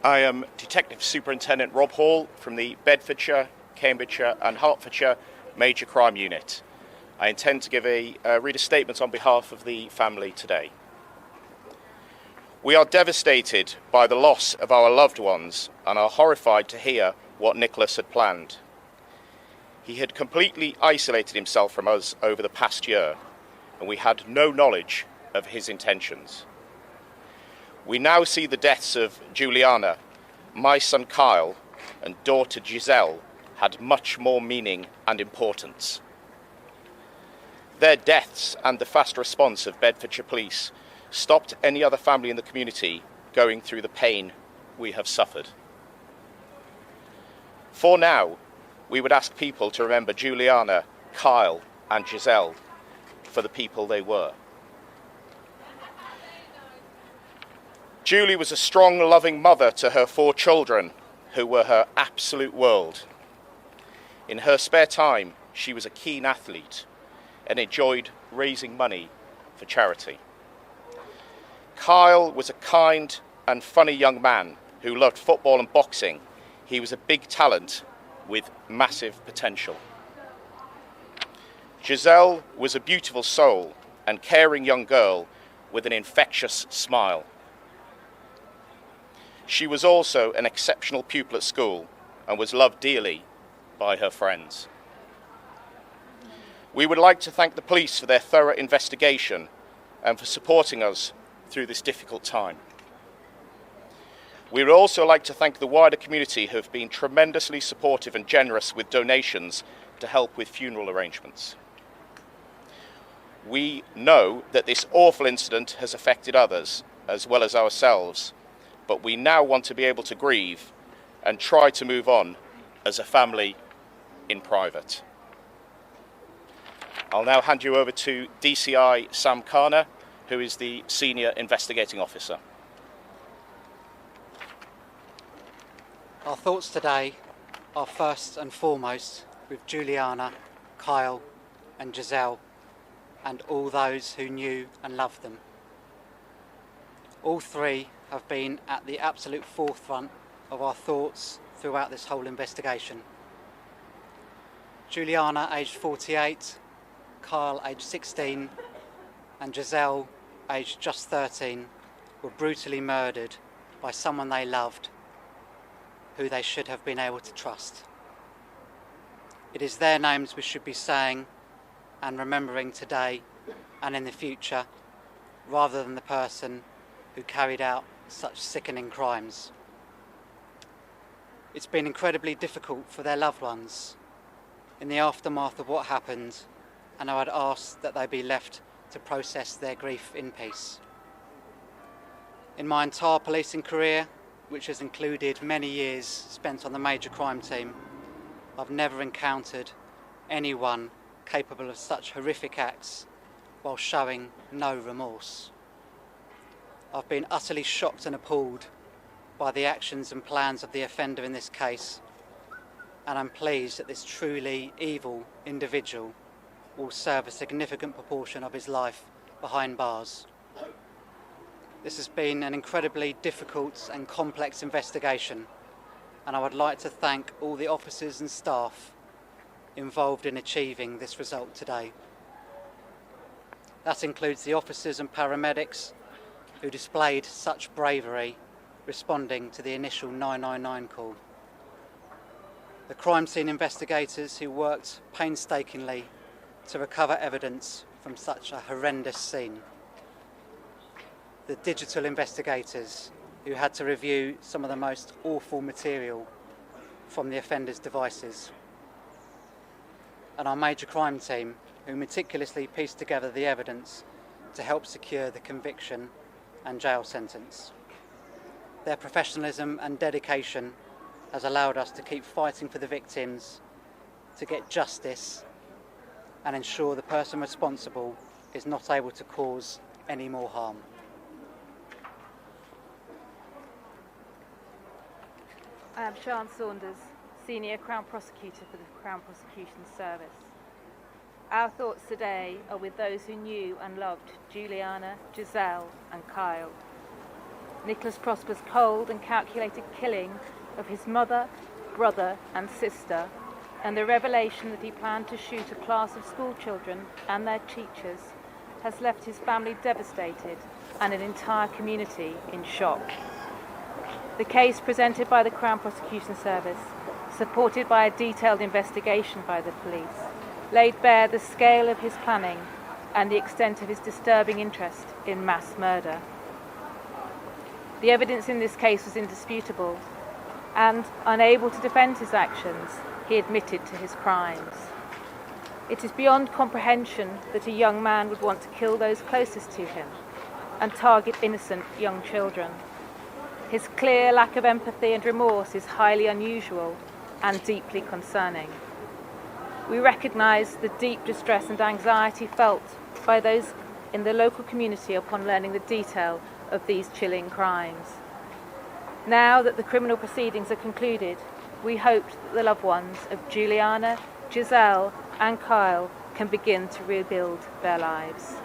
I am Detective Superintendent Rob Hall from the Bedfordshire, Cambridgeshire and Hertfordshire Major Crime Unit. I intend to read a statement on behalf of the family today. We are devastated by the loss of our loved ones and are horrified to hear what Nicholas had planned. He had completely isolated himself from us over the past year, and we had no knowledge of his intentions. We now see the deaths of Juliana, my son Kyle, and daughter Giselle had much more meaning and importance. Their deaths and the fast response of Bedfordshire Police stopped any other family in the community going through the pain we have suffered. For now, we would ask people to remember Juliana, Kyle, and Giselle for the people they were. Julie was a strong, loving mother to her 4 children, who were her absolute world. In her spare time, she was a keen athlete and enjoyed raising money for charity. Kyle was a kind and funny young man who loved football and boxing. He was a big talent with massive potential. Giselle was a beautiful soul and caring young girl with an infectious smile. She was also an exceptional pupil at school and was loved dearly by her friends. We would like to thank the police for their thorough investigation and for supporting us through this difficult time. We would also like to thank the wider community who have been tremendously supportive and generous with donations to help with funeral arrangements. We know that this awful incident has affected others as well as ourselves, but we now want to be able to grieve and try to move on as a family in private. I'll now hand you over to DCI Sam Karner, who is the Senior Investigating Officer. Our thoughts today are first and foremost with Juliana, Kyle and Giselle and all those who knew and loved them. All 3 have been at the absolute forefront of our thoughts throughout this whole investigation. Juliana, aged 48, Kyle, aged 16, and Giselle, aged just 13, were brutally murdered by someone they loved, who they should have been able to trust. It is their names we should be saying and remembering today and in the future, rather than the person who carried out such sickening crimes. It's been incredibly difficult for their loved ones in the aftermath of what happened, and I would ask that they be left to process their grief in peace. In my entire policing career, which has included many years spent on the major crime team, I've never encountered anyone capable of such horrific acts while showing no remorse. I've been utterly shocked and appalled by the actions and plans of the offender in this case, and I'm pleased that this truly evil individual will serve a significant proportion of his life behind bars. This has been an incredibly difficult and complex investigation, and I would like to thank all the officers and staff involved in achieving this result today. That includes the officers and paramedics who displayed such bravery responding to the initial 999 call. The crime scene investigators who worked painstakingly to recover evidence from such a horrendous scene. The digital investigators who had to review some of the most awful material from the offender's devices. And our major crime team who meticulously pieced together the evidence to help secure the conviction and jail sentence. Their professionalism and dedication has allowed us to keep fighting for the victims, to get justice and ensure the person responsible is not able to cause any more harm. I am Sian Saunders, Senior Crown Prosecutor for the Crown Prosecution Service. Our thoughts today are with those who knew and loved Juliana, Giselle and Kyle. Nicholas Prosper's cold and calculated killing of his mother, brother and sister, and the revelation that he planned to shoot a class of school children and their teachers has left his family devastated and an entire community in shock. The case presented by the Crown Prosecution Service, supported by a detailed investigation by the police, laid bare the scale of his planning and the extent of his disturbing interest in mass murder. The evidence in this case was indisputable, and, unable to defend his actions, he admitted to his crimes. It is beyond comprehension that a young man would want to kill those closest to him and target innocent young children. His clear lack of empathy and remorse is highly unusual and deeply concerning. We recognise the deep distress and anxiety felt by those in the local community upon learning the detail of these chilling crimes. Now that the criminal proceedings are concluded, we hope that the loved ones of Juliana, Giselle and Kyle can begin to rebuild their lives.